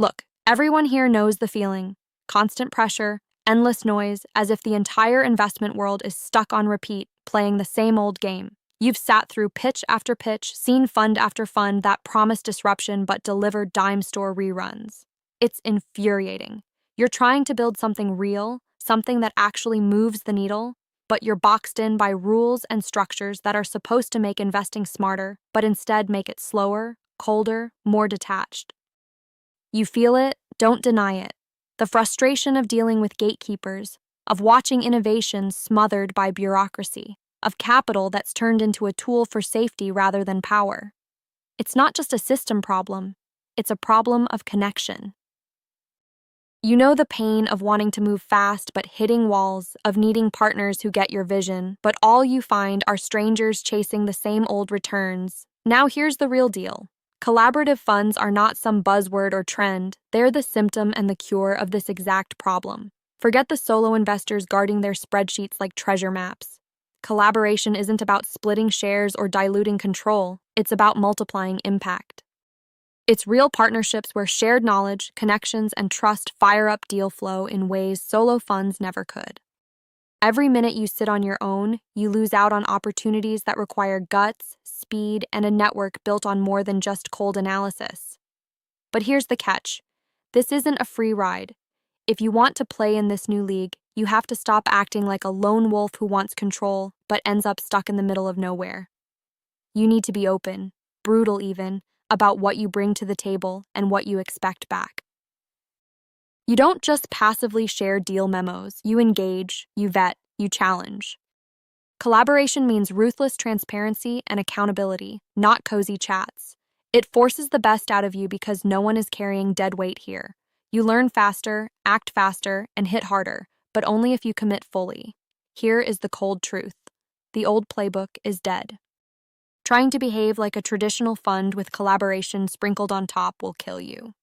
Look, everyone here knows the feeling. Constant pressure, endless noise, as if the entire investment world is stuck on repeat, playing the same old game. You've sat through pitch after pitch, seen fund after fund that promised disruption but delivered dime store reruns. It's infuriating. You're trying to build something real, something that actually moves the needle, but you're boxed in by rules and structures that are supposed to make investing smarter, but instead make it slower, colder, more detached. You feel it, don't deny it. The frustration of dealing with gatekeepers, of watching innovation smothered by bureaucracy, of capital that's turned into a tool for safety rather than power. It's not just a system problem, it's a problem of connection. You know the pain of wanting to move fast but hitting walls, of needing partners who get your vision, but all you find are strangers chasing the same old returns. Now here's the real deal. Collaborative funds are not some buzzword or trend, they're the symptom and the cure of this exact problem. Forget the solo investors guarding their spreadsheets like treasure maps. Collaboration isn't about splitting shares or diluting control, it's about multiplying impact. It's real partnerships where shared knowledge, connections, and trust fire up deal flow in ways solo funds never could. Every minute you sit on your own, you lose out on opportunities that require guts, speed, and a network built on more than just cold analysis. But here's the catch. This isn't a free ride. If you want to play in this new league, you have to stop acting like a lone wolf who wants control but ends up stuck in the middle of nowhere. You need to be open, brutal even, about what you bring to the table and what you expect back. You don't just passively share deal memos, you engage, you vet, you challenge. Collaboration means ruthless transparency and accountability, not cozy chats. It forces the best out of you because no one is carrying dead weight here. You learn faster, act faster, and hit harder, but only if you commit fully. Here is the cold truth. The old playbook is dead. Trying to behave like a traditional fund with collaboration sprinkled on top will kill you.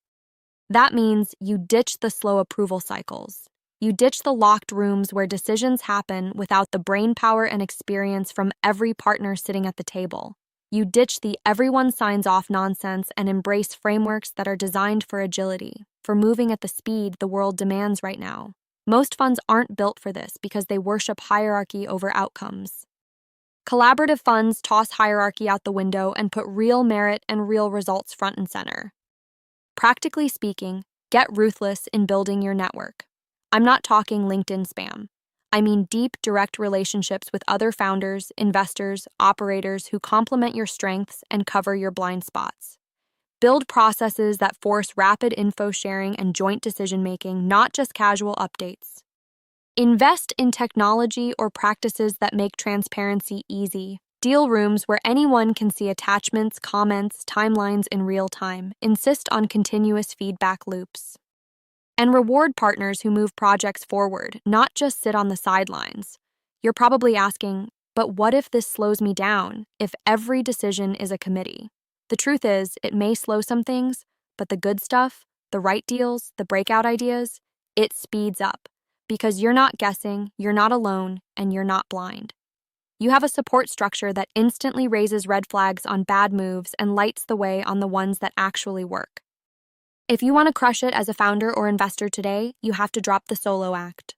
That means you ditch the slow approval cycles. You ditch the locked rooms where decisions happen without the brainpower and experience from every partner sitting at the table. You ditch the everyone signs off nonsense and embrace frameworks that are designed for agility, for moving at the speed the world demands right now. Most funds aren't built for this because they worship hierarchy over outcomes. Collaborative funds toss hierarchy out the window and put real merit and real results front and center. Practically speaking, get ruthless in building your network. I'm not talking LinkedIn spam. I mean deep, direct relationships with other founders, investors, operators who complement your strengths and cover your blind spots. Build processes that force rapid info sharing and joint decision-making, not just casual updates. Invest in technology or practices that make transparency easy. Deal rooms where anyone can see attachments, comments, timelines in real time. Insist on continuous feedback loops. And reward partners who move projects forward, not just sit on the sidelines. You're probably asking, but what if this slows me down, if every decision is a committee? The truth is, it may slow some things, but the good stuff, the right deals, the breakout ideas, it speeds up. Because you're not guessing, you're not alone, and you're not blind. You have a support structure that instantly raises red flags on bad moves and lights the way on the ones that actually work. If you want to crush it as a founder or investor today, you have to drop the solo act.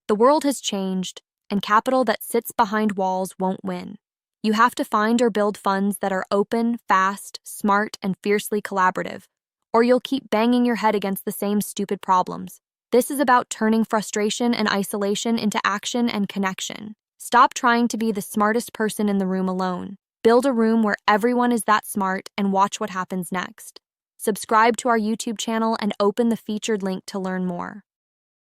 The world has changed, and capital that sits behind walls won't win. You have to find or build funds that are open, fast, smart, and fiercely collaborative, or you'll keep banging your head against the same stupid problems. This is about turning frustration and isolation into action and connection. Stop trying to be the smartest person in the room alone. Build a room where everyone is that smart and watch what happens next. Subscribe to our YouTube channel and open the featured link to learn more.